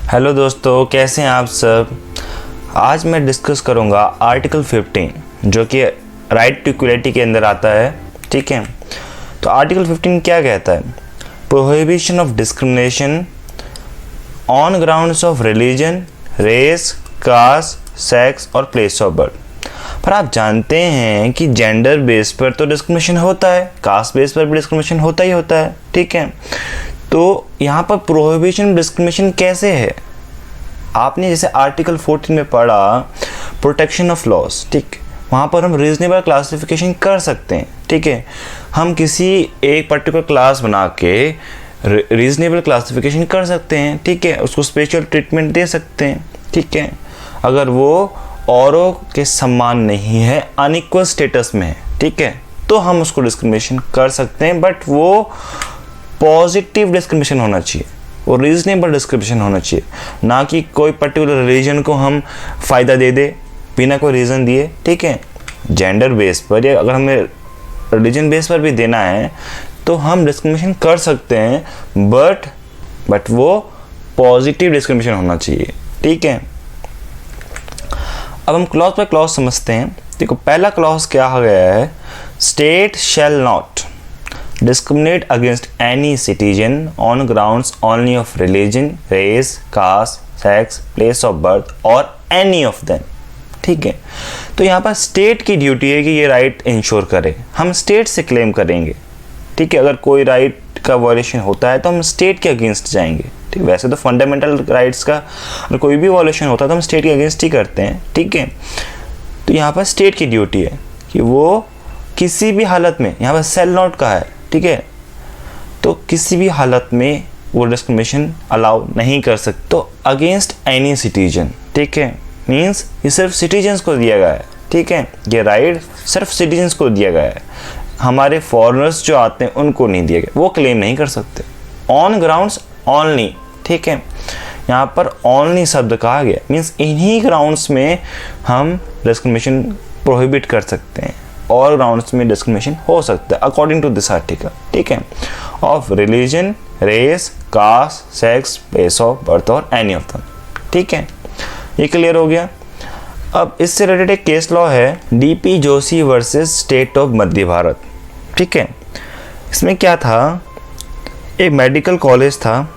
Hello दोस्तों, कैसे हैं आप सब। आज मैं डिस्कस करूंगा आर्टिकल 15 जो कि राइट टू इक्वलिटी के अंदर आता है। ठीक है, तो आर्टिकल 15 क्या कहता है? Prohibition of discrimination on grounds of religion, race, caste, sex और प्लेस ऑफ बर्थ। पर आप जानते हैं कि जेंडर बेस पर तो डिस्क्रिमिनेशन होता है, कास्ट बेस पर भी डिस्क्रिमिनेशन होता ही होता है। ठीक है, तो यहाँ पर प्रोहिबिशन डिस्क्रिमिनेशन कैसे है? आपने जैसे आर्टिकल 14 में पढ़ा प्रोटेक्शन ऑफ लॉस। ठीक, वहाँ पर हम रीजनेबल क्लासिफिकेशन कर सकते हैं। ठीक है, हम किसी एक पर्टिकुलर क्लास बना के रीजनेबल क्लासिफिकेशन कर सकते हैं। ठीक है, उसको स्पेशल ट्रीटमेंट दे सकते हैं। ठीक है, अगर वो औरों के समान नहीं है, अनइक्वल स्टेटस में है, ठीक है, तो हम उसको डिस्क्रिमिनेशन कर सकते हैं। बट वो पॉजिटिव डिस्क्रिमिनेशन होना चाहिए, वो रीजनेबल डिस्क्रिमिनेशन होना चाहिए, ना कि कोई पर्टिकुलर रिलीजन को हम फ़ायदा दे दे बिना कोई रीज़न दिए। ठीक है, जेंडर बेस पर या अगर हमें रिलीजन बेस पर भी देना है तो हम डिस्क्रिमिनेशन कर सकते हैं, बट वो पॉजिटिव डिस्क्रिमिनेशन होना चाहिए। ठीक है, अब हम क्लॉज बाय क्लॉज समझते हैं। देखो, पहला क्लॉज क्या हो गया है? State shall not discriminate against any citizen on grounds only of religion, race, caste, sex, place of birth or any of them। ठीक है, तो यहाँ पर स्टेट की ड्यूटी है कि ये राइट इंश्योर करे, हम स्टेट से क्लेम करेंगे। ठीक है, अगर कोई राइट का वायलेशन होता है तो हम स्टेट के अगेंस्ट जाएंगे। ठीक, वैसे तो फंडामेंटल राइट्स का अगर कोई भी वायलेशन होता है तो हम स्टेट के अगेंस्ट ही करते हैं। ठीक है, तो यहाँ पर स्टेट की ड्यूटी है कि वो किसी भी हालत में, यहाँ पर सेल नॉट का है, ठीक है, तो किसी भी हालत में वो डिस्क्रिमिनेशन अलाउ नहीं कर सकते तो अगेंस्ट एनी सिटीजन। ठीक है, मींस ये सिर्फ सिटीजन्स को दिया गया है। ठीक है, ये राइट सिर्फ सिटीजन्स को दिया गया है, हमारे फॉरेनर्स जो आते हैं उनको नहीं दिया गया, वो क्लेम नहीं कर सकते। On grounds only. ठीक है, यहाँ पर ऑनली शब्द कहा गया, मीन्स इन्हीं ग्राउंड्स में हम डिस्क्रिमिनेशन प्रोहिबिट कर सकते हैं, और ग्राउंड्स में डिस्क्रिमिनेशन हो सकता है अकॉर्डिंग टू दिस आर्टिकल। ठीक है, of religion, race, caste, sex, place of birth और एनी ऑफ देम। ठीक है, ये क्लियर हो गया। अब इससे रिलेटेड एक केस लॉ है DP Joshi versus state of Madhya Bharat. ठीक है, इसमें क्या था, एक मेडिकल कॉलेज था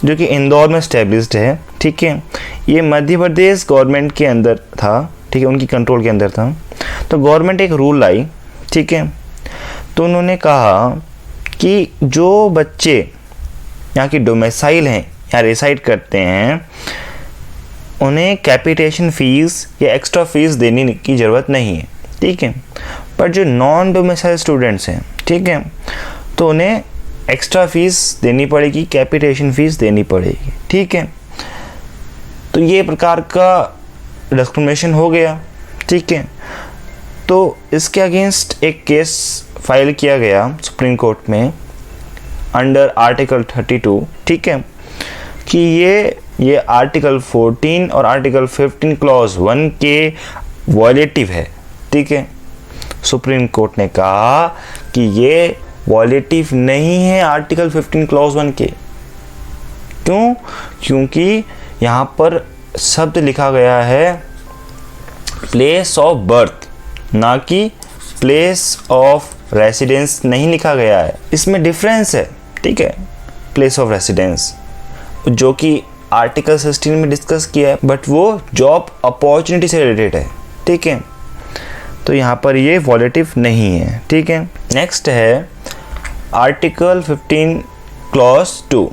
जो कि इंदौर में स्टैब्लिश्ड है। ठीक है, ये मध्य प्रदेश गवर्नमेंट के अंदर था। ठीक है, उनकी कंट्रोल के अंदर था। तो गवर्नमेंट एक रूल लाई। ठीक है, तो उन्होंने कहा कि जो बच्चे यहाँ की डोमिसाइल हैं, यहाँ रेसाइड करते हैं, उन्हें कैपिटेशन फीस या एक्स्ट्रा फीस देने की ज़रूरत नहीं है। ठीक है, पर जो नॉन डोमिसाइल स्टूडेंट्स हैं, ठीक है, तो उन्हें एक्स्ट्रा फीस देनी पड़ेगी, कैपिटेशन फीस देनी पड़ेगी। ठीक है, तो ये प्रकार का डिस्क्रिमिनेशन हो गया। ठीक है, तो इसके अगेंस्ट एक केस फाइल किया गया सुप्रीम कोर्ट में अंडर आर्टिकल 32। ठीक है, कि ये आर्टिकल 14 और आर्टिकल 15 क्लॉज 1 के वॉयलेटिव है। ठीक है, सुप्रीम कोर्ट ने कहा कि ये वॉयलेटिव नहीं है आर्टिकल 15 क्लॉज 1 के। क्यों? क्योंकि यहाँ पर शब्द लिखा गया है प्लेस ऑफ बर्थ, ना कि प्लेस ऑफ रेसिडेंस नहीं लिखा गया है। इसमें डिफरेंस है। ठीक है, प्लेस ऑफ रेसिडेंस जो कि आर्टिकल 16 में डिस्कस किया है, बट वो जॉब अपॉर्चुनिटी से रिलेटेड है। ठीक है, तो यहाँ पर ये वॉलेटिव नहीं है। ठीक है, नेक्स्ट है आर्टिकल 15 क्लॉज 2।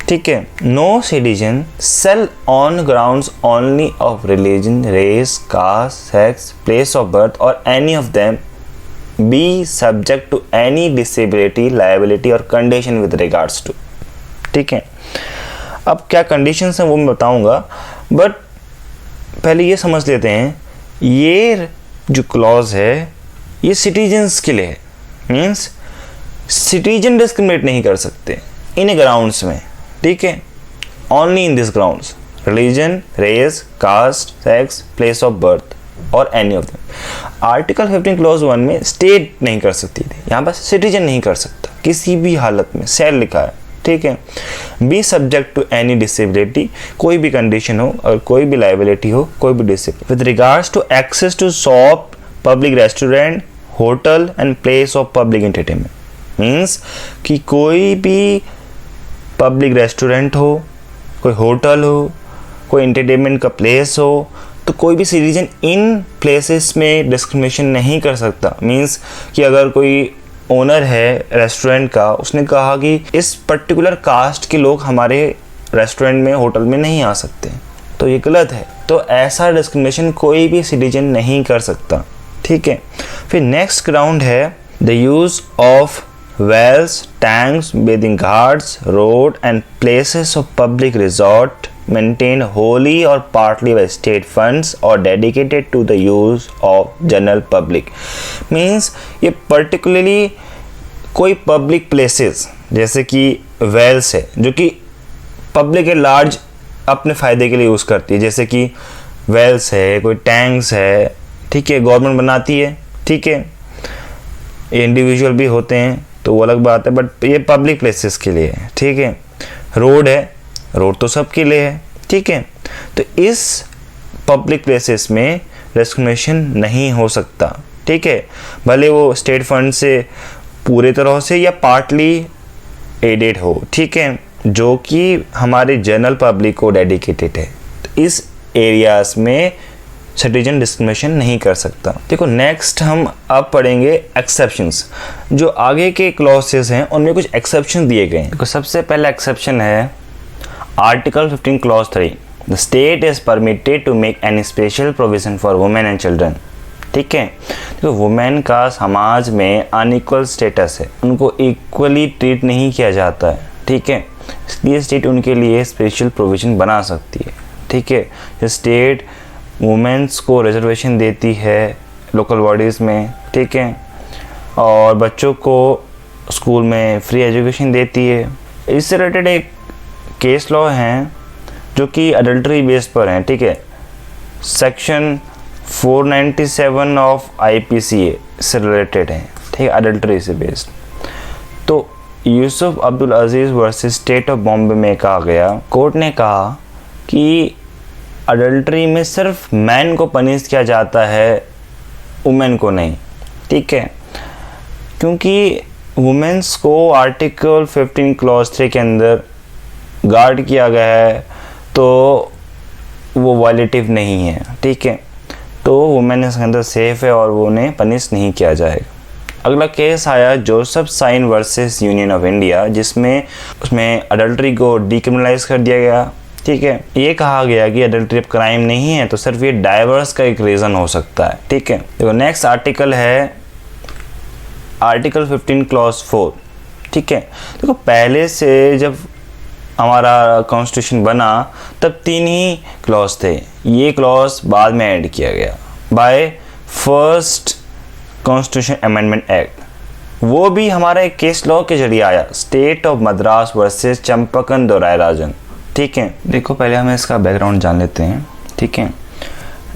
ठीक है, no citizen shall on grounds only of religion, race, caste, sex, place of birth और any of them be subject to any disability, liability और कंडीशन विद रिगार्ड्स टू। ठीक है, अब क्या कंडीशंस हैं वो मैं बताऊंगा, बट पहले ये समझ लेते हैं, ये जो क्लॉज है ये सिटीजन्स के लिए है। मीन्स सिटीजन डिस्क्रिमिनेट नहीं कर सकते इन ग्राउंड्स में। ठीक है, only in this grounds, religion, race, caste, sex, place of birth और any of them. Article 15 clause 1 में स्टेट नहीं कर सकती थी, यहाँ पर सिटीजन नहीं कर सकता किसी भी हालत में, सेल लिखा है। ठीक है। Be subject to any disability, कोई भी कंडीशन हो और कोई भी लाइबिलिटी हो, कोई भी disability. With regards to access to shop, public restaurant, hotel and place of public entertainment, means कि कोई भी पब्लिक रेस्टोरेंट हो, कोई होटल हो, कोई एंटरटेनमेंट का प्लेस हो, तो कोई भी सिटीजन इन प्लेसेस में डिस्क्रिमिनेशन नहीं कर सकता। मीन्स कि अगर कोई ओनर है रेस्टोरेंट का, उसने कहा कि इस पर्टिकुलर कास्ट के लोग हमारे रेस्टोरेंट में, होटल में नहीं आ सकते, तो ये गलत है। तो ऐसा डिस्क्रिमिनेशन कोई भी सिटीजन नहीं कर सकता, ठीक है। फिर नेक्स्ट ग्राउंड है the use of wells, tanks, bathing ghats, road and places of public resort maintained wholly or partly by state funds or dedicated to the use of general public, means ये particularly कोई public places जैसे कि wells है जो कि public के large अपने फ़ायदे के लिए यूज़ करती है, जैसे कि wells है, कोई tanks है, ठीक है, गवर्नमेंट बनाती है, ठीक है, ये इंडिविजुअल भी होते हैं तो वो अलग बात है, बट ये पब्लिक प्लेसेस के लिए है, ठीक है। रोड है, रोड तो सबके लिए है, ठीक है। तो इस पब्लिक प्लेसेस में डिस्क्रिमिनेशन नहीं हो सकता, ठीक है, भले वो स्टेट फंड से पूरे तरह से या पार्टली एडेड हो, ठीक है, जो कि हमारे जनरल पब्लिक को डेडिकेटेड है। तो इस एरियाज में सिटीजन डिस्क्रिमिनेशन नहीं कर सकता। देखो नेक्स्ट हम अब पढ़ेंगे एक्सेप्शंस। जो आगे के क्लॉसेस हैं उनमें कुछ एक्सेप्शन दिए गए हैं। देखो सबसे पहला एक्सेप्शन है article 15 clause 3, the state is permitted to make any special provision for women and children, ठीक है। तो वुमेन का समाज में अनइक्वल स्टेटस है, उनको इक्वली ट्रीट नहीं किया जाता है, ठीक है, इसलिए स्टेट उनके लिए स्पेशल प्रोविजन बना सकती है, ठीक है। स्टेट वुमेन्स को रिजर्वेशन देती है लोकल बॉडीज़ में, ठीक है, और बच्चों को स्कूल में फ्री एजुकेशन देती है। इससे रिलेटेड एक केस लॉ हैं जो कि अडल्ट्री बेस पर हैं, ठीक है, सेक्शन 497 ऑफ IPCA से रिलेटेड है, ठीक है, अडल्ट्री से बेस्ड। तो यूसुफ अब्दुल अजीज़ वर्सेस स्टेट ऑफ बॉम्बे में कहा गया, कोर्ट ने कहा कि अडल्ट्री में सिर्फ मैन को पनिश किया जाता है, वुमेन को नहीं, ठीक है, क्योंकि वुमेन्स को आर्टिकल 15 क्लॉज 3 के अंदर गार्ड किया गया है, तो वो वायलेटिव नहीं है, ठीक है, तो वुमेन इसके अंदर सेफ है और वो उन्हें पनिश नहीं किया जाएगा। अगला केस आया Joseph Shine versus union of India, जिसमें उसमें अडल्ट्री को डिक्रिमिनलाइज कर दिया गया, ठीक है। ये कहा गया कि अडल्ट्री अब क्राइम नहीं है, तो सिर्फ ये डाइवर्स का एक रीज़न हो सकता है, ठीक है। देखो नेक्स्ट आर्टिकल है आर्टिकल 15 क्लॉज 4, ठीक है। देखो पहले से जब हमारा कॉन्स्टिट्यूशन बना तब 3 ही क्लॉज थे, ये क्लॉज बाद में ऐड किया गया by first constitution amendment act, वो भी हमारा एक केस लॉ के जरिए आया, स्टेट ऑफ मद्रास वर्सेस चंपकन दोरायराजन, ठीक है। देखो पहले हमें इसका बैकग्राउंड जान लेते हैं, ठीक है।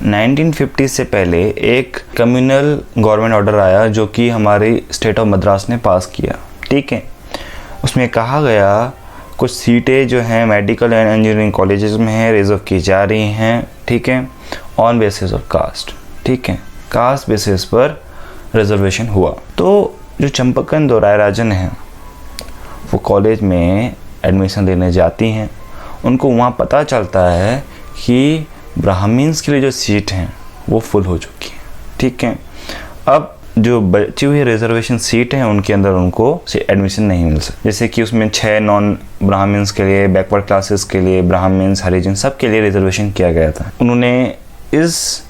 1950 से पहले एक कम्युनल गवर्नमेंट ऑर्डर आया जो कि हमारी स्टेट ऑफ मद्रास ने पास किया, ठीक है। उसमें कहा गया कुछ सीटें जो हैं मेडिकल एंड इंजीनियरिंग कॉलेजेस में हैं रिजर्व की जा रही हैं, ठीक है, ऑन बेसिस ऑफ कास्ट, ठीक है, कास्ट बेसिस पर रिजर्वेशन हुआ। तो जो चंपकन दोरायराजन हैं वो कॉलेज में एडमिशन लेने जाती हैं, उनको वहाँ पता चलता है कि ब्राह्मण्स के लिए जो सीट हैं वो फुल हो चुकी है, ठीक है। अब जो बची हुई रिजर्वेशन सीट हैं उनके अंदर उनको एडमिशन नहीं मिल सकती, जैसे कि उसमें 6 नॉन ब्राह्मण्स के लिए, बैकवर्ड क्लासेस के लिए, ब्राह्मण्स, हरिजन सब के लिए रिजर्वेशन किया गया था। उन्होंने इस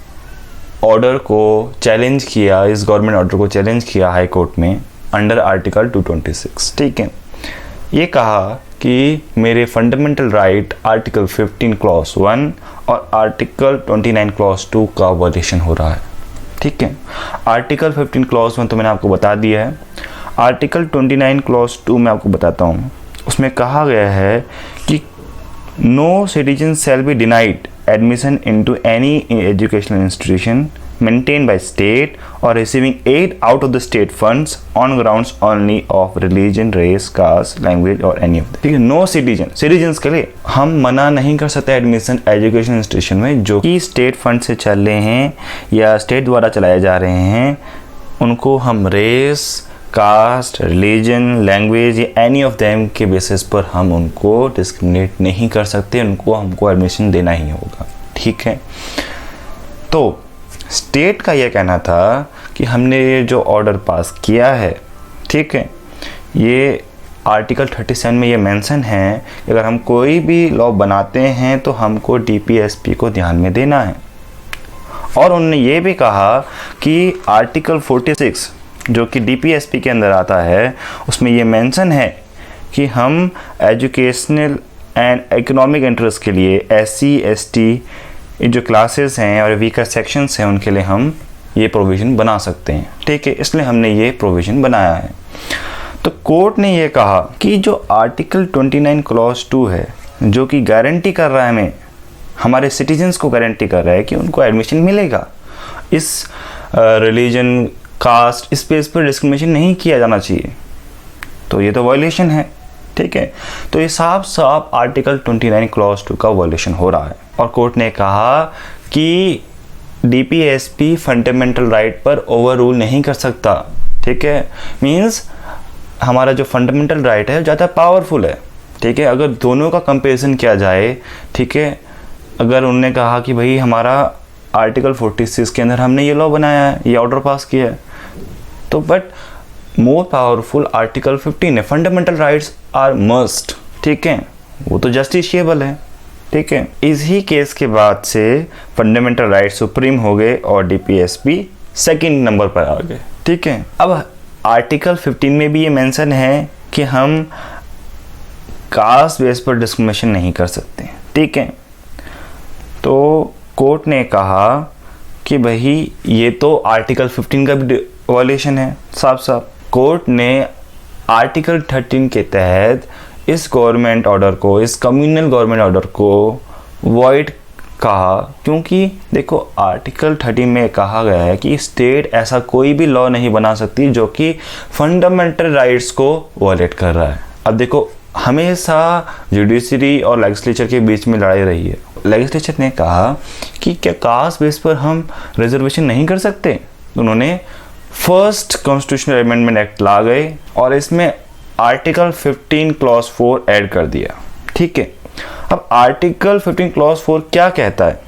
ऑर्डर को चैलेंज किया, इस गवर्नमेंट ऑर्डर को चैलेंज किया हाई कोर्ट में अंडर आर्टिकल 226, ठीक है। ये कहा कि मेरे फंडामेंटल राइट आर्टिकल 15 क्लॉज 1 और आर्टिकल 29 क्लॉज 2 का वायलेशन हो रहा है, ठीक है। आर्टिकल 15 क्लॉज 1 तो मैंने आपको बता दिया है, आर्टिकल 29 क्लॉज 2 मैं आपको बताता हूँ। उसमें कहा गया है कि no citizen shall be denied admission into any educational institution maintained by state or receiving aid out of the state funds on grounds only of religion, race, caste, language or any of them. ठीक है, no citizens के लिए हम मना नहीं कर सकते admission education institution में जो कि स्टेट फंड से चल रहे हैं या स्टेट द्वारा चलाए जा रहे हैं। उनको हम रेस, कास्ट, रिलीजन, लैंग्वेज या एनी ऑफ देम के बेसिस पर हम उनको डिस्क्रिमिनेट नहीं कर सकते, उनको हमको एडमिशन देना ही होगा। ठीक है, तो स्टेट का यह कहना था कि हमने ये जो ऑर्डर पास किया है, ठीक है, ये आर्टिकल 37 में ये मेंशन है कि अगर हम कोई भी लॉ बनाते हैं तो हमको डीपीएसपी को ध्यान में देना है। और उन्होंने ये भी कहा कि आर्टिकल 46 जो कि डीपीएसपी के अंदर आता है उसमें ये मेंशन है कि हम एजुकेशनल एंड इकोनॉमिक इंटरेस्ट के लिए SC ST जो क्लासेस हैं और वीकर सेक्शंस हैं उनके लिए हम ये प्रोविज़न बना सकते हैं। ठीक है, इसलिए हमने ये प्रोविज़न बनाया है। तो कोर्ट ने ये कहा कि जो आर्टिकल 29 क्लॉज 2 है जो कि गारंटी कर रहा है हमें, हमारे सिटीजन्स को गारंटी कर रहा है कि उनको एडमिशन मिलेगा, इस रिलीजन, कास्ट, इस बेस पर डिस्क्रिमिनेशन नहीं किया जाना चाहिए, तो ये तो वायलेशन है। ठीक है, तो ये साफ आर्टिकल 29 क्लॉज 2 का वायलेशन हो रहा है। और कोर्ट ने कहा कि डीपीएसपी फंडामेंटल राइट पर ओवर रूल नहीं कर सकता। ठीक है, मीन्स हमारा जो फंडामेंटल राइट है ज़्यादा पावरफुल है। ठीक है, अगर दोनों का कंपेरिजन किया जाए, ठीक है, अगर उन्होंने कहा कि भाई हमारा आर्टिकल 46 के अंदर हमने ये लॉ बनाया है, ये ऑर्डर पास किया है, तो बट मोर पावरफुल आर्टिकल 15 है, फंडामेंटल राइट्स आर मस्ट। ठीक है, वो तो जस्टिशिएबल है। ठीक है, इसी केस के बाद से फंडामेंटल राइट सुप्रीम हो गए और डीपीएसपी सेकंड नंबर पर आ गए। ठीक है, अब आर्टिकल 15 में भी ये मेंशन है कि हम कास्ट बेस पर डिस्क्रिमिनेशन नहीं कर सकते। ठीक है, तो कोर्ट ने कहा कि भाई ये तो आर्टिकल 15 का भी वायलेशन है। साफ कोर्ट ने आर्टिकल 13 के तहत इस गवर्नमेंट ऑर्डर को, इस कम्युनल गवर्नमेंट ऑर्डर को वॉइड कहा, क्योंकि देखो आर्टिकल 30 में कहा गया है कि स्टेट ऐसा कोई भी लॉ नहीं बना सकती जो कि फंडामेंटल राइट्स को वॉयलेट कर रहा है। अब देखो हमेशा जुडिशरी और लेजिस्लेचर के बीच में लड़ाई रही है। लेजिस्लेचर ने कहा कि क्या कास्ट बेस पर हम रिजर्वेशन नहीं कर सकते, उन्होंने फर्स्ट कॉन्स्टिट्यूशनल अमेंडमेंट एक्ट ला गए और इसमें आर्टिकल 15 क्लॉज 4 ऐड कर दिया। ठीक है, अब आर्टिकल 15 क्लॉज 4 क्या कहता है?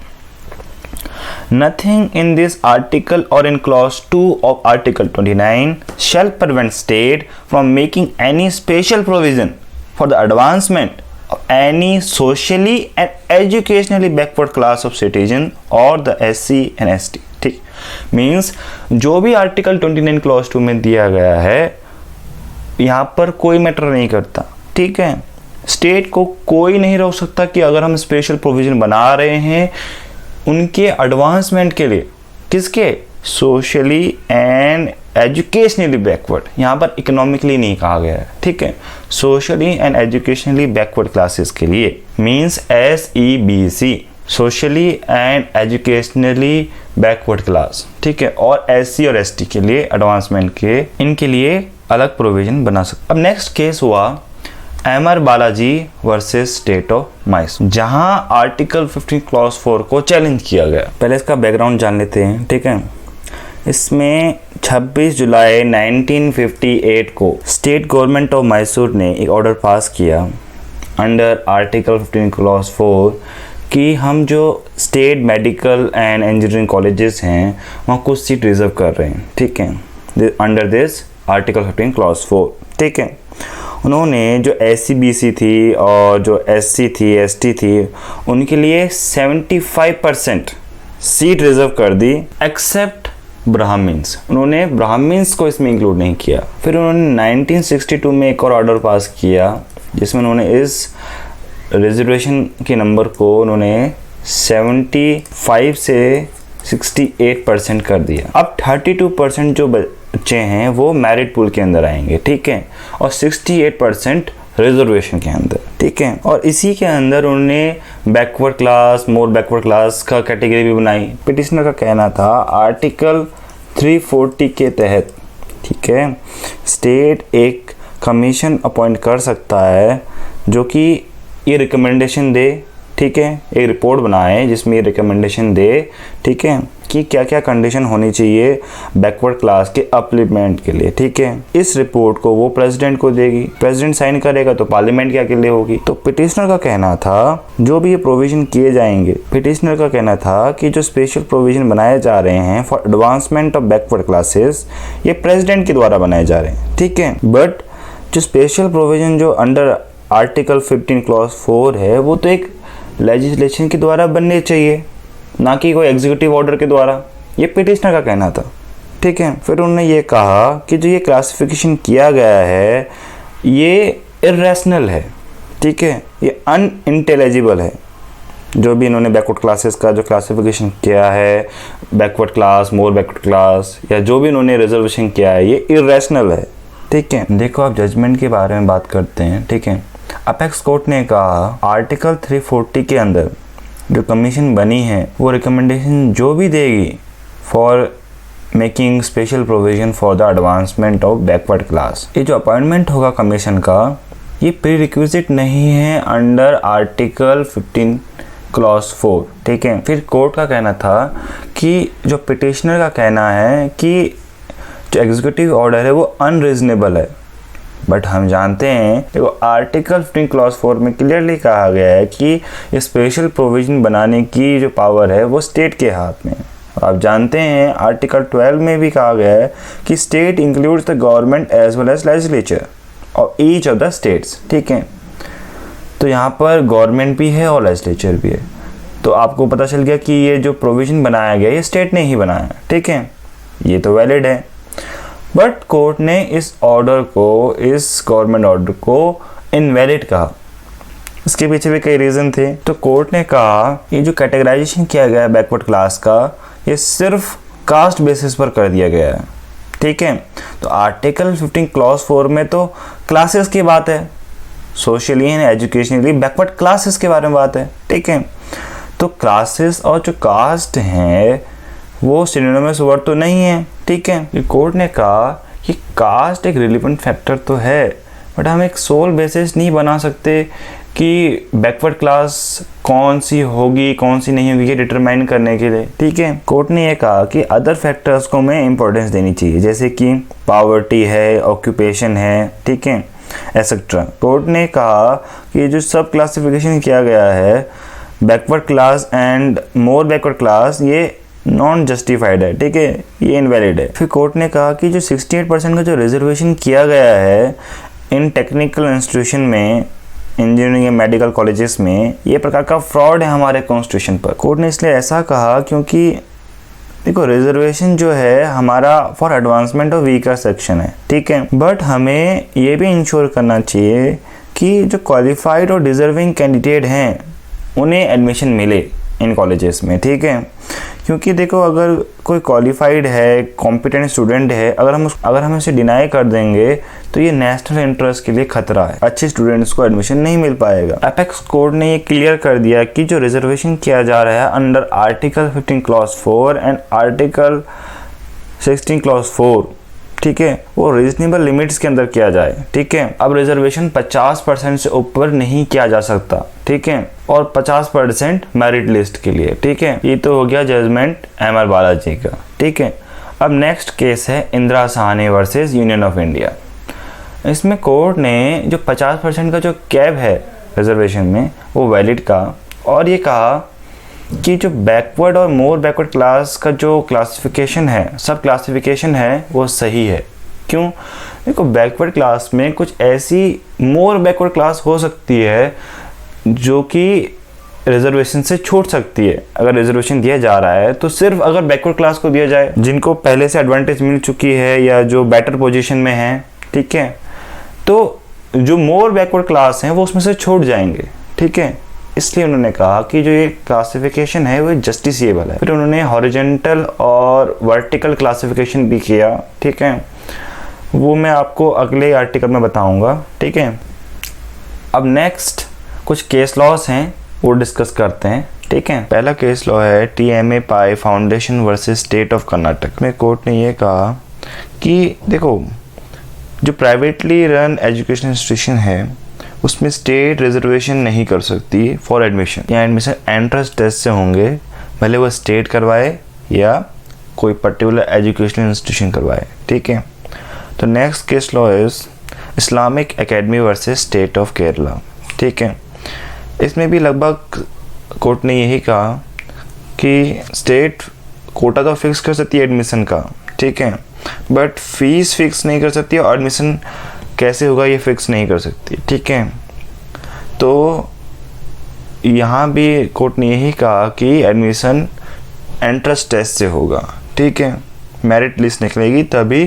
Nothing in this article or in clause 2 of article 29 shall prevent state from making any special provision for the advancement of any socially and educationally backward class of citizen or the SC and ST। ठीक, means जो भी article 29 clause 2 में दिया गया है यहाँ पर कोई मैटर नहीं करता। ठीक है, स्टेट को कोई नहीं रोक सकता कि अगर हम स्पेशल प्रोविज़न बना रहे हैं उनके एडवांसमेंट के लिए, किसके? सोशली एंड एजुकेशनली बैकवर्ड, यहाँ पर इकोनॉमिकली नहीं कहा गया है। ठीक है, socially and educationally backward classes के लिए, means SEBC, socially and educationally backward class. ठीक है, और SC और ST के लिए एडवांसमेंट के, इनके लिए अलग प्रोविजन बना सकते। अब नेक्स्ट केस हुआ MR Balaji versus state of Mysore, जहां आर्टिकल 15 क्लॉज 4 को चैलेंज किया गया। पहले इसका बैकग्राउंड जान लेते हैं। ठीक है, इसमें 26 जुलाई 1958 को स्टेट गवर्नमेंट ऑफ मैसूर ने एक ऑर्डर पास किया अंडर आर्टिकल 15 क्लॉज 4 कि हम जो state medical and engineering colleges हैं वहाँ कुछ सीट रिजर्व कर रहे हैं। ठीक है, अंडर दिस आर्टिकल 15 क्लॉज 4। ठीक है, उन्होंने जो SCBC थी और जो SC थी, ST थी, उनके लिए 75% सीट रिजर्व कर दी एक्सेप्ट ब्राह्मण्स। उन्होंने ब्राह्मण्स को इसमें इंक्लूड नहीं किया। फिर उन्होंने 1962 में एक और ऑर्डर पास किया जिसमें उन्होंने इस रिजर्वेशन के नंबर को उन्होंने 75 से 68% कर दिया। अब 32% जो बच्चे हैं वो मैरिट पूल के अंदर आएंगे। ठीक है, और 68% रिजर्वेशन के अंदर, ठीक है। और इसी के अंदर उन्होंने बैकवर्ड क्लास, मोर बैकवर्ड क्लास का कैटेगरी भी बनाई। पिटिशनर का कहना था आर्टिकल 340 के तहत, ठीक है, स्टेट एक कमीशन अपॉइंट कर सकता है जो कि ये रिकमेंडेशन दे, ठीक है, एक रिपोर्ट बनाए जिसमें ये रिकमेंडेशन दे, ठीक है, कि क्या क्या कंडीशन होनी चाहिए बैकवर्ड क्लास के अपलिमेंट के लिए, ठीक है। इस रिपोर्ट को वो प्रेसिडेंट को देगी, प्रेसिडेंट साइन करेगा तो पार्लियामेंट क्या के लिए होगी। तो पिटिशनर का कहना था जो भी ये प्रोविजन किए जाएंगे, पिटिशनर का कहना था कि जो स्पेशल प्रोविजन बनाए जा रहे हैं for advancement of backward classes, ये प्रेसिडेंट के द्वारा बनाए जा रहे हैं, ठीक है। बट जो स्पेशल प्रोविजन जो अंडर आर्टिकल 15 क्लॉज 4 है वो तो एक लेजिस्लेशन के द्वारा बनने चाहिए, ना कि कोई एग्जीक्यूटिव ऑर्डर के द्वारा। ये पिटिशनर का कहना था, ठीक है। फिर उन्होंने ये कहा कि जो ये क्लासिफिकेशन किया गया है ये इर्रेशनल है, ठीक है, ये अनइंटेलिजिबल है। जो भी इन्होंने बैकवर्ड क्लासेस का जो क्लासिफिकेशन किया है, बैकवर्ड क्लास, मोर बैकवर्ड क्लास, या जो भी इन्होंने रिजर्वेशन किया है, ये इर्रेशनल है, ठीक है। देखो आप जजमेंट के बारे में बात करते हैं, ठीक है। अपेक्स कोर्ट ने कहा आर्टिकल 340 के अंदर जो कमीशन बनी है वो रिकमेंडेशन जो भी देगी for making special provision for the advancement of backward class, ये जो अपॉइंटमेंट होगा कमीशन का ये प्री रिक्विजिट नहीं है अंडर आर्टिकल 15 क्लॉज 4, ठीक है। फिर कोर्ट का कहना था कि जो पिटिशनर का कहना है कि जो एग्जीक्यूटिव ऑर्डर है वो अनरीजनेबल है, बट हम जानते हैं देखो आर्टिकल 15 क्लॉज 4 में क्लियरली कहा गया है कि स्पेशल प्रोविजन बनाने की जो पावर है वो स्टेट के हाथ में। और आप जानते हैं आर्टिकल 12 में भी कहा गया है कि state includes the government as well as legislature और ईच ऑफ द स्टेट्स, ठीक है। तो यहाँ पर गवर्नमेंट भी है और लेजिस्लेचर भी है, तो आपको पता चल गया कि ये जो प्रोविजन बनाया गया ये स्टेट ने ही बनाया, ठीक है, ये तो वैलिड है। बट कोर्ट ने इस ऑर्डर को, इस गवर्नमेंट ऑर्डर को इनवैलिड कहा। इसके पीछे भी कई रीज़न थे। तो कोर्ट ने कहा ये जो कैटेगराइजेशन किया गया है बैकवर्ड क्लास का ये सिर्फ कास्ट बेसिस पर कर दिया गया है, ठीक है। तो आर्टिकल 15 क्लॉज 4 में तो क्लासेस की बात है, socially and educationally backward classes के बारे में बात है, ठीक है। तो क्लासेस और जो कास्ट हैं वो सिनोनिमस वर्ड तो नहीं है, ठीक है। कोर्ट ने कहा कि कास्ट एक रिलेवेंट फैक्टर तो है, बट हम एक सोल बेसिस नहीं बना सकते कि बैकवर्ड क्लास कौन सी होगी कौन सी नहीं होगी ये डिटरमाइन करने के लिए, ठीक है। कोर्ट ने ये कहा कि अदर फैक्टर्स को हमें इंपॉर्टेंस देनी चाहिए, जैसे कि पॉवर्टी है, ऑक्यूपेशन है, ठीक है, एसेट्रा। कोर्ट ने कहा कि जो सब क्लासिफिकेशन किया गया है backward class and more backward class ये नॉन जस्टिफाइड है, ठीक है, ये इनवैलिड है। फिर कोर्ट ने कहा कि जो 68% का जो रिजर्वेशन किया गया है इन टेक्निकल इंस्टीट्यूशन में, इंजीनियरिंग या मेडिकल कॉलेजेस में, ये प्रकार का फ्रॉड है हमारे कॉन्स्टिट्यूशन पर। कोर्ट ने इसलिए ऐसा कहा क्योंकि देखो रिजर्वेशन जो है हमारा for advancement of weaker section है, ठीक है, बट हमें ये भी इंश्योर करना चाहिए कि जो क्वालिफाइड और डिजर्विंग कैंडिडेट हैं उन्हें एडमिशन मिले इन कॉलेजेस में, ठीक है। क्योंकि देखो अगर कोई क्वालिफाइड है, कॉम्पिटेंट स्टूडेंट है, अगर हम इसे डिनाई कर देंगे तो ये नेशनल इंटरेस्ट के लिए खतरा है, अच्छे स्टूडेंट्स को एडमिशन नहीं मिल पाएगा। अपेक्स कोर्ट ने ये क्लियर कर दिया कि जो रिजर्वेशन किया जा रहा है under article 15 clause 4 and article 16 clause 4, ठीक है, वो रीजनेबल लिमिट्स के अंदर किया जाए, ठीक है। अब रिजर्वेशन 50% से ऊपर नहीं किया जा सकता, ठीक है, और 50% मेरिट लिस्ट के लिए, ठीक है। ये तो हो गया जजमेंट MR बालाजी का, ठीक है। अब नेक्स्ट केस है Indira Sahni versus union of India. इसमें कोर्ट ने जो 50% का जो कैप है रिजर्वेशन में वो वैलिड का, और ये कहा कि जो बैकवर्ड और मोर बैकवर्ड क्लास का जो क्लासिफिकेशन है, सब क्लासिफिकेशन है वो सही है। क्यों? देखो बैकवर्ड क्लास में कुछ ऐसी मोर बैकवर्ड क्लास हो सकती है जो कि रिजर्वेशन से छूट सकती है। अगर रिजर्वेशन दिया जा रहा है तो सिर्फ अगर बैकवर्ड क्लास को दिया जाए जिनको पहले से एडवांटेज मिल चुकी है या जो बेटर पोजीशन में है, ठीक है, तो जो मोर बैकवर्ड क्लास हैं वो उसमें से छूट जाएंगे, ठीक है। इसलिए उन्होंने कहा कि जो ये क्लासिफिकेशन है वो जस्टिसिएबल है। फिर उन्होंने हॉरिजॉन्टल और वर्टिकल क्लासिफिकेशन भी किया, ठीक है, वो मैं आपको अगले आर्टिकल में बताऊंगा, ठीक है। अब नेक्स्ट कुछ केस लॉस हैं वो डिस्कस करते हैं, ठीक है। पहला केस लॉ है TMA pi foundation versus state of Karnataka में कोर्ट ने ये कहा कि देखो जो प्राइवेटली रन एजुकेशन इंस्टीट्यूशन है उसमें स्टेट रिजर्वेशन नहीं कर सकती फॉर एडमिशन, या एडमिशन एंट्रेंस टेस्ट से होंगे, भले वो स्टेट करवाए या कोई पर्टिकुलर एजुकेशनल इंस्टीट्यूशन करवाए, ठीक है। तो next case law is Islamic academy versus state of Kerala, ठीक है। इसमें भी लगभग कोर्ट ने यही कहा कि स्टेट कोटा तो फिक्स कर सकती है एडमिशन का, ठीक है, बट फीस फिक्स नहीं कर सकती और एडमिशन कैसे होगा ये फिक्स नहीं कर सकती, ठीक है। तो यहाँ भी कोर्ट ने यही कहा कि एडमिशन एंट्रेंस टेस्ट से होगा, ठीक है, मेरिट लिस्ट निकलेगी तभी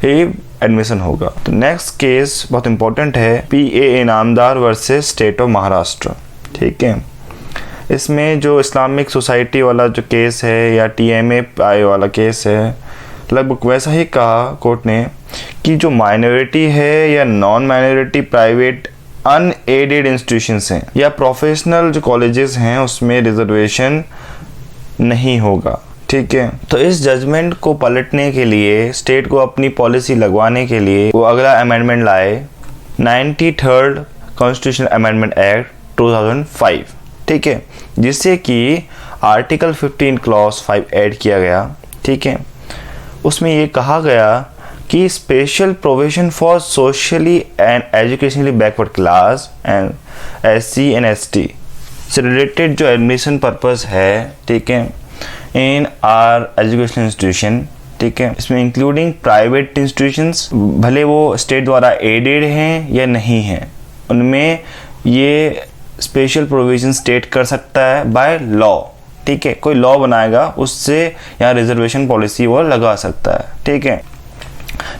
ही एडमिशन होगा। तो नेक्स्ट केस बहुत इंपॉर्टेंट है PA Inamdar versus state of Maharashtra, ठीक है। इसमें जो इस्लामिक सोसाइटी वाला जो केस है या TMA पाई वाला केस है, लगभग वैसा ही कहा कोर्ट ने कि जो माइनॉरिटी है या non minority private unaided institutions हैं या प्रोफेशनल जो कॉलेजेस हैं उसमें रिजर्वेशन नहीं होगा, ठीक है। तो इस जजमेंट को पलटने के लिए स्टेट को अपनी पॉलिसी लगवाने के लिए वो अगला अमेंडमेंट लाए 93rd कॉन्स्टिट्यूशनल अमेंडमेंट एक्ट 2005, ठीक है, जिससे कि आर्टिकल 15 क्लॉज 5 ऐड किया गया, ठीक है। उसमें ये कहा गया कि special provision for socially and educationally backward class and SC and ST से रिलेटेड जो एडमिशन पर्पस है, ठीक है, इन आर एजुकेशनल इंस्टीट्यूशन, ठीक है, इसमें इंक्लूडिंग प्राइवेट इंस्टीट्यूशंस, भले वो स्टेट द्वारा एडेड हैं या नहीं हैं, उनमें ये स्पेशल प्रोविजन स्टेट कर सकता है बाय लॉ, ठीक है। कोई लॉ बनाएगा उससे यहाँ रिजर्वेशन पॉलिसी वो लगा सकता है, ठीक है।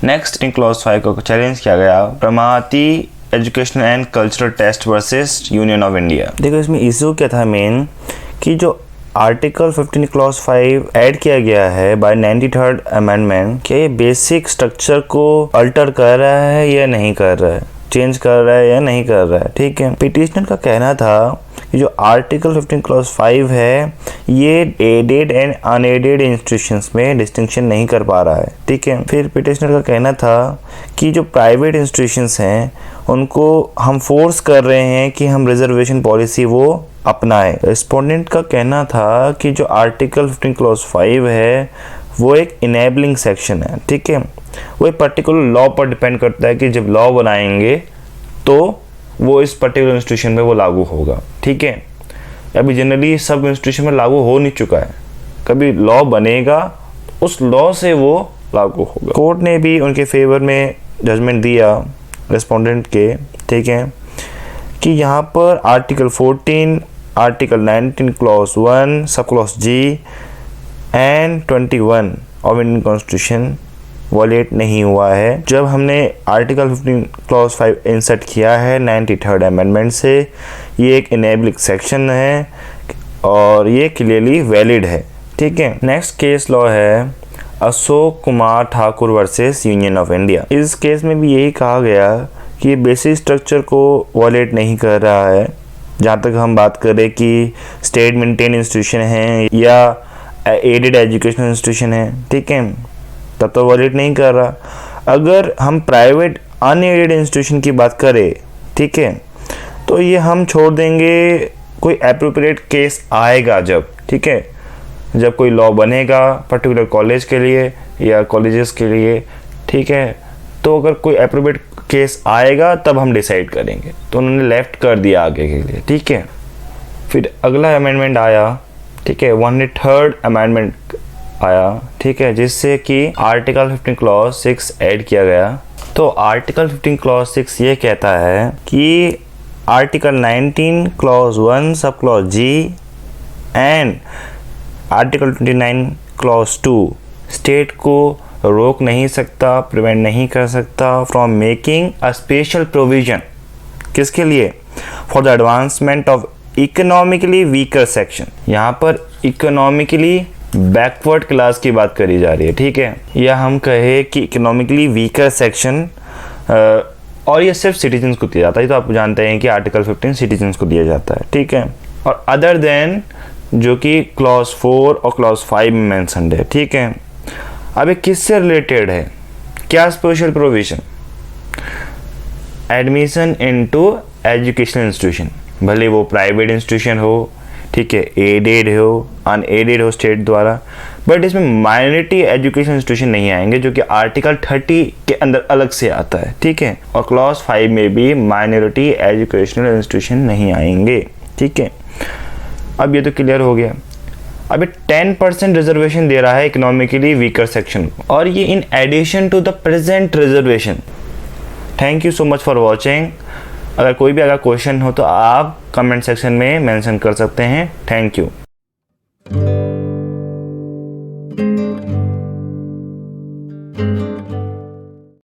नेक्स्ट इन क्लॉज 5 को चैलेंज किया गया Pramati educational and cultural trust versus union of India. देखो इसमें इशू क्या था मेन कि जो आर्टिकल 15 क्लॉज 5 ऐड किया गया है बाय 93rd अमेंडमेंट, क्या ये बेसिक स्ट्रक्चर को अल्टर कर रहा है या नहीं कर रहा है, चेंज कर रहा है या नहीं कर रहा है, ठीक है। पिटिशनर का कहना था कि जो आर्टिकल 15 क्लॉज 5 है ये एडेड एंड अनएडेड इंस्टीट्यूशंस में डिस्टिंक्शन नहीं कर पा रहा है, ठीक है। फिर पिटिशनर का कहना था कि जो प्राइवेट इंस्टीट्यूशंस हैं उनको हम फोर्स कर रहे हैं कि हम रिजर्वेशन पॉलिसी वो अपनाए। रिस्पोंडेंट का कहना था कि जो आर्टिकल 15 क्लॉज 5 है वो एक इनेबलिंग सेक्शन है, ठीक है, वो एक पर्टिकुलर लॉ पर डिपेंड करता है कि जब लॉ बनाएंगे तो वो इस पर्टिकुलर इंस्टीट्यूशन में वो लागू होगा, ठीक है। अभी जनरली सब इंस्टीट्यूशन में लागू हो नहीं चुका है, कभी लॉ बनेगा उस लॉ से वो लागू होगा। कोर्ट ने भी उनके फेवर में जजमेंट दिया रिस्पोंडेंट के, ठीक है, कि यहाँ पर article 14, article 19 clause 1 sub clause G and 21 of Indian constitution wallet नहीं हुआ है। जब हमने आर्टिकल 15 क्लॉज 5 इंसर्ट किया है 93rd अमेंडमेंट से, ये एक इनेबलिंग सेक्शन है और ये क्लियरली वैलिड है, ठीक है। नेक्स्ट केस लॉ है Ashok Kumar Thakur versus union of India. इस केस में भी यही कहा गया कि ये बेसिक स्ट्रक्चर को वॉलेट नहीं कर रहा है, जहाँ तक हम बात करें कि स्टेट मेंटेन इंस्टीट्यूशन है या एडेड एजुकेशनल इंस्टीट्यूशन है, ठीक है, तब तो वॉलेट नहीं कर रहा। अगर हम प्राइवेट अनएडेड इंस्टीट्यूशन की बात करें, ठीक है, तो ये हम छोड़ देंगे, कोई एप्रोप्रिएट केस आएगा जब, ठीक है, जब कोई लॉ बनेगा पर्टिकुलर कॉलेज के लिए या कॉलेजेस के लिए, ठीक है, तो अगर कोई एप्रोप्रिएट केस आएगा तब हम डिसाइड करेंगे। तो उन्होंने लेफ्ट कर दिया आगे के लिए, ठीक है। फिर अगला अमेंडमेंट आया, ठीक है, 103rd अमेंडमेंट आया, ठीक है, जिससे कि आर्टिकल 15 क्लॉज 6 ऐड किया गया। तो आर्टिकल 15 क्लॉज 6 ये कहता है कि article 19 clause 1 sub clause G and article 29 clause 2 state को रोक नहीं सकता, प्रिवेंट नहीं कर सकता from making a special provision, किसके लिए, for the advancement of economically weaker section. यहाँ पर इकोनॉमिकली बैकवर्ड क्लास की बात करी जा रही है, ठीक है, या हम कहे कि इकोनॉमिकली वीकर सेक्शन और ये सिर्फ सिटीजन्स को दिया जाता है, तो आप जानते हैं कि आर्टिकल 15 सिटीजन्स को दिया जाता है, ठीक है। और अदर देन जो कि क्लॉज 4 और क्लॉज 5 में मेंशन्ड है, ठीक है। अब ये किससे रिलेटेड है, क्या special provision, admission into educational institution, भले वो प्राइवेट इंस्टीट्यूशन हो, ठीक है, एडेड हो, अनएडेड हो स्टेट द्वारा, बट इसमें माइनॉरिटी एजुकेशन इंस्टीट्यूशन नहीं आएंगे, जो कि आर्टिकल 30 के अंदर अलग से आता है, ठीक है। और क्लॉज 5 में भी माइनॉरिटी एजुकेशनल इंस्टीट्यूशन नहीं आएंगे, ठीक है। अब ये तो क्लियर हो गया। अब ये 10% रिजर्वेशन दे रहा है इकोनॉमिकली वीकर सेक्शन को, और ये in addition to the present reservation. Thank you so much for watching. अगर कोई भी क्वेश्चन हो तो आप कमेंट सेक्शन में मेंशन कर सकते हैं। Thank you.